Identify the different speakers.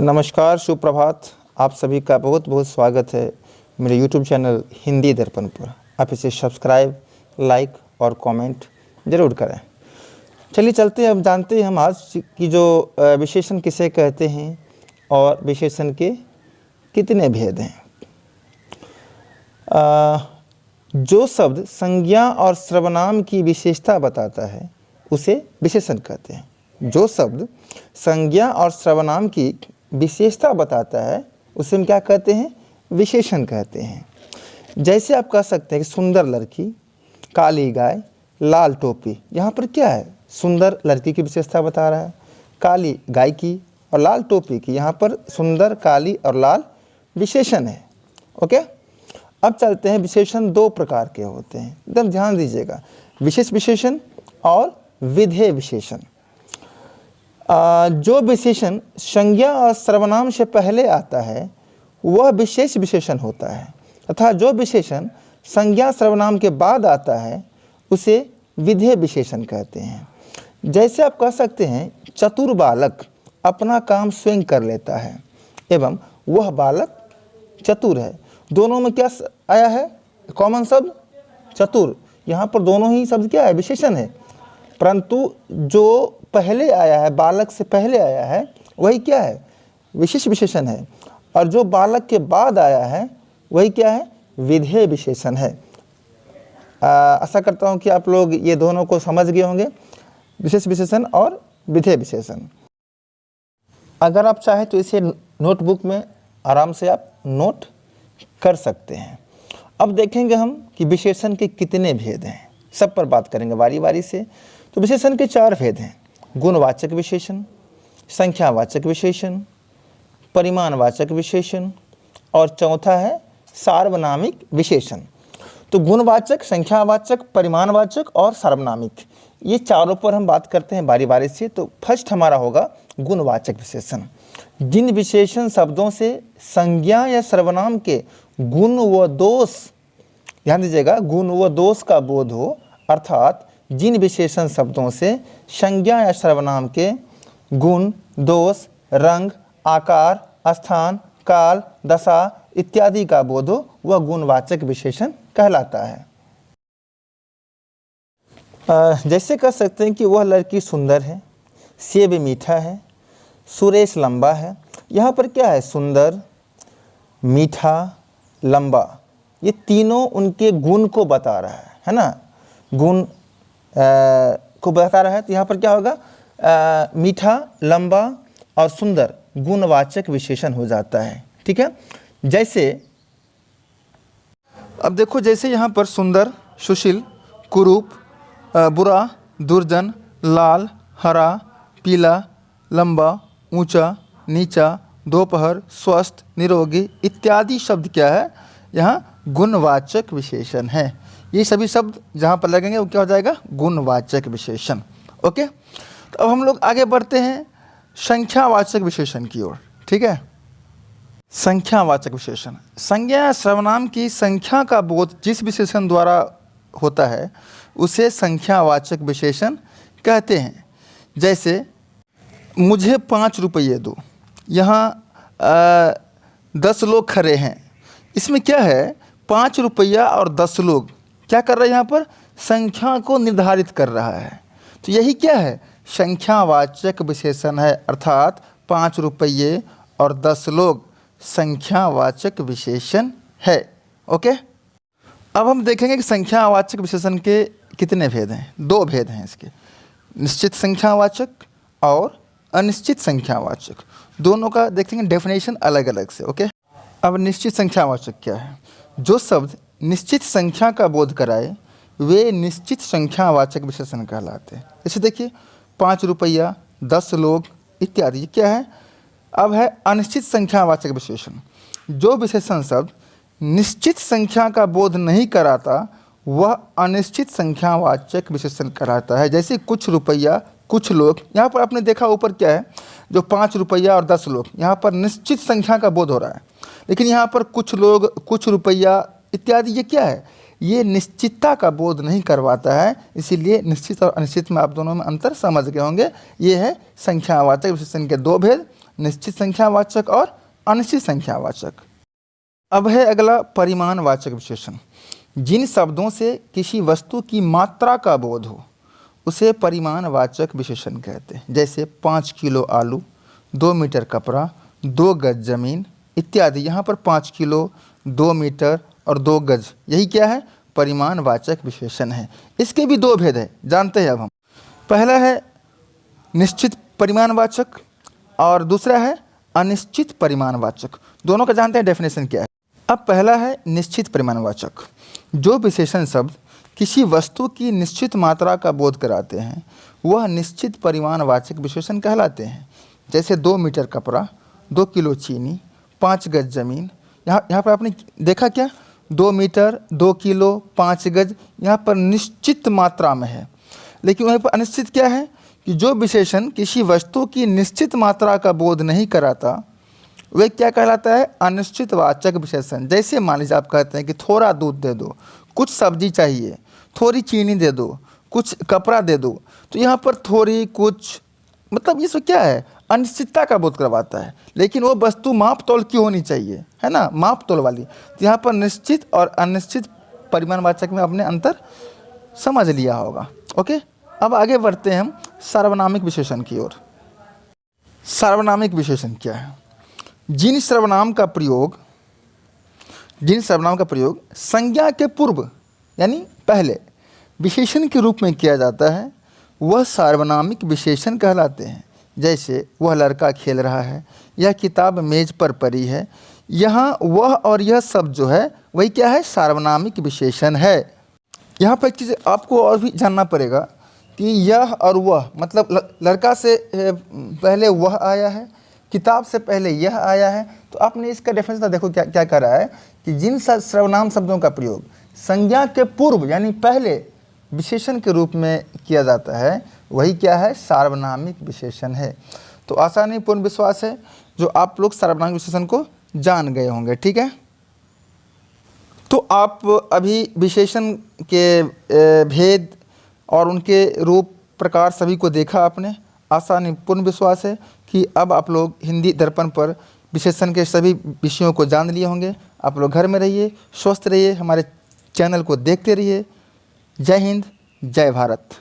Speaker 1: नमस्कार, सुप्रभात। आप सभी का बहुत बहुत स्वागत है मेरे YouTube चैनल हिंदी दर्पण पर। आप इसे सब्सक्राइब, लाइक और कमेंट ज़रूर करें। चलिए चलते हैं, अब जानते हैं हम आज की जो विशेषण किसे कहते हैं और विशेषण के कितने भेद हैं। जो शब्द संज्ञा और सर्वनाम की विशेषता बताता है उसे विशेषण कहते हैं। जो शब्द संज्ञा और सर्वनाम की विशेषता बताता है उसे हम क्या कहते हैं? विशेषण कहते हैं। जैसे आप कह सकते हैं कि सुंदर लड़की, काली गाय, लाल टोपी। यहाँ पर क्या है? सुंदर लड़की की विशेषता बता रहा है, काली गाय की और लाल टोपी की। यहाँ पर सुंदर, काली और लाल विशेषण है। ओके, अब चलते हैं। विशेषण दो प्रकार के होते हैं, एकदम ध्यान दीजिएगा। विशेष विशेषण और विधेय विशेषण। जो विशेषण संज्ञा और सर्वनाम से पहले आता है वह विशेष विशेषण होता है, तथा जो विशेषण संज्ञा सर्वनाम के बाद आता है उसे विधेय विशेषण कहते हैं। जैसे आप कह सकते हैं, चतुर बालक अपना काम स्वयं कर लेता है एवं वह बालक चतुर है। दोनों में क्या आया है? कॉमन शब्द चतुर। यहाँ पर दोनों ही शब्द क्या है? विशेषण है। परंतु जो पहले आया है, बालक से पहले आया है, वही क्या है? विशेष विशेषण है। और जो बालक के बाद आया है वही क्या है? विधेय विशेषण है। आशा करता हूँ कि आप लोग ये दोनों को समझ गए होंगे, विशेष विशेषण और विधेय विशेषण। अगर आप चाहें तो इसे नोटबुक में आराम से आप नोट कर सकते हैं। अब देखेंगे हम कि विशेषण के कितने भेद हैं, सब पर बात करेंगे बारी बारी से। तो विशेषण के 4 भेद हैं: गुणवाचक विशेषण, संख्यावाचक विशेषण, परिमाणवाचक विशेषण और चौथा है सार्वनामिक विशेषण। तो गुणवाचक, संख्यावाचक, परिमाणवाचक और सार्वनामिक, ये चारों पर हम बात करते हैं बारी बारी से। तो फर्स्ट हमारा होगा गुणवाचक विशेषण। जिन विशेषण शब्दों से संज्ञा या सर्वनाम के गुण व दोष, ध्यान दीजिएगा, गुण व दोष का बोध हो, अर्थात जिन विशेषण शब्दों से संज्ञा या सर्वनाम के गुण, दोष, रंग, आकार, स्थान, काल, दशा इत्यादि का बोध हो, वह गुणवाचक विशेषण कहलाता है। जैसे कह सकते हैं कि वह लड़की सुंदर है, सेब मीठा है, सुरेश लंबा है। यहाँ पर क्या है? सुंदर, मीठा, लंबा, ये तीनों उनके गुण को बता रहा है ना, गुण को बता रहा है। तो यहाँ पर क्या होगा? मीठा, लंबा और सुंदर गुणवाचक विशेषण हो जाता है। ठीक है। जैसे अब देखो, जैसे यहाँ पर सुंदर, सुशील, कुरूप, बुरा, दुर्जन, लाल, हरा, पीला, लंबा, ऊंचा, नीचा, दोपहर, स्वस्थ, निरोगी इत्यादि शब्द क्या है? यहाँ गुणवाचक विशेषण है। ये सभी शब्द जहाँ पर लगेंगे वो क्या हो जाएगा? गुणवाचक विशेषण। ओके, तो अब हम लोग आगे बढ़ते हैं संख्यावाचक विशेषण की ओर। ठीक है। संख्यावाचक विशेषण, संज्ञा या सर्वनाम की संख्या का बोध जिस विशेषण द्वारा होता है उसे संख्यावाचक विशेषण कहते हैं। जैसे मुझे 5 रुपये दो, यहाँ 10 लोग खड़े हैं। इसमें क्या है? 5 रुपया और 10 लोग क्या कर रहे हैं? यहाँ पर संख्या को निर्धारित कर रहा है। तो यही क्या है? संख्यावाचक विशेषण है, अर्थात 5 रुपये और 10 लोग संख्यावाचक विशेषण है। ओके, अब हम देखेंगे कि संख्यावाचक विशेषण के कितने भेद हैं। 2 भेद हैं इसके, निश्चित संख्यावाचक और अनिश्चित संख्यावाचक। दोनों का देखेंगे डेफिनेशन अलग अलग से। ओके, अब निश्चित संख्यावाचक क्या है? जो शब्द निश्चित संख्या का बोध कराए वे निश्चित संख्यावाचक विशेषण कहलाते हैं। जैसे देखिए, 5 रुपया, 10 लोग इत्यादि, ये क्या है? अब है अनिश्चित संख्यावाचक विशेषण। जो विशेषण शब्द निश्चित संख्या का बोध नहीं कराता वह अनिश्चित संख्यावाचक विशेषण कहलाता है। जैसे कुछ रुपया, कुछ लोग, यहाँ पर आपने देखा ऊपर क्या है? जो 5 रुपया और 10 लोग, यहाँ पर निश्चित संख्या का बोध हो रहा है, लेकिन यहाँ पर कुछ लोग, कुछ रुपया इत्यादि, ये क्या है? ये निश्चितता का बोध नहीं करवाता है। इसीलिए निश्चित और अनिश्चित में आप दोनों में अंतर समझ गए होंगे। ये है संख्यावाचक विशेषण के 2 भेद। निश्चित संख्यावाचक और अनिश्चित संख्यावाचक। अब है अगला परिमाणवाचक विशेषण। जिन शब्दों से किसी वस्तु की मात्रा का बोध हो उसे परिमाणवाचक विशेषण कहते हैं। जैसे 5 किलो आलू, 2 मीटर कपड़ा, 2 गज जमीन इत्यादि। यहाँ पर 5 किलो, 2 मीटर और 2 गज, यही क्या है? परिमाणवाचक विशेषण है। इसके भी दो भेद है, जानते हैं अब हम। पहला है निश्चित परिमाणवाचक और दूसरा है अनिश्चित परिमाणवाचक। दोनों का जानते हैं डेफिनेशन क्या है। अब पहला है निश्चित परिमाणवाचक। जो विशेषण शब्द किसी वस्तु की निश्चित मात्रा का बोध कराते हैं वह निश्चित परिमाणवाचक विशेषण कहलाते हैं। जैसे 2 मीटर कपड़ा, 2 किलो चीनी, 5 गज जमीन। यहाँ पर आपने देखा क्या? 2 मीटर, 2 किलो, 5 गज, यहाँ पर निश्चित मात्रा में है। लेकिन वहीं पर अनिश्चित क्या है कि जो विशेषण किसी वस्तु की निश्चित मात्रा का बोध नहीं कराता वह क्या कहलाता है? अनिश्चितवाचक विशेषण। जैसे मान लीजिए आप कहते हैं कि थोड़ा दूध दे दो, कुछ सब्जी चाहिए, थोड़ी चीनी दे दो, कुछ कपड़ा दे दो, तो यहाँ पर थोड़ी, कुछ, मतलब ये सब क्या है? अनिश्चितता का बोध करवाता है। लेकिन वो वस्तु माप तोल की होनी चाहिए, है ना, माप तोल वाली। तो यहाँ पर निश्चित और अनिश्चित परिमाणवाचक में आपने अंतर समझ लिया होगा। ओके, अब आगे बढ़ते हैं हम सार्वनामिक विशेषण की ओर। सार्वनामिक विशेषण क्या है? जिन सर्वनाम का प्रयोग संज्ञा के पूर्व यानी पहले विशेषण के रूप में किया जाता है वह सार्वनामिक विशेषण कहलाते हैं। जैसे वह लड़का खेल रहा है, यह किताब मेज पर पड़ी है। यहाँ वह और यह सब जो है वही क्या है? सार्वनामिक विशेषण है। यहाँ पर एक चीज़ आपको और भी जानना पड़ेगा कि यह और वह, मतलब लड़का से पहले वह आया है, किताब से पहले यह आया है। तो आपने इसका डेफिनेशन देखो क्या क्या कह रहा है कि जिन सर्वनाम शब्दों का प्रयोग संज्ञा के पूर्व यानी पहले विशेषण के रूप में किया जाता है वही क्या है? सार्वनामिक विशेषण है। तो आसानी पूर्ण विश्वास है जो आप लोग सार्वनामिक विशेषण को जान गए होंगे। ठीक है, तो आप अभी विशेषण के भेद और उनके रूप प्रकार सभी को देखा आपने। आसानी पूर्ण विश्वास है कि अब आप लोग हिंदी दर्पण पर विशेषण के सभी विषयों को जान लिए होंगे। आप लोग घर में रहिए, स्वस्थ रहिए, हमारे चैनल को देखते रहिए। जय हिंद, जय भारत।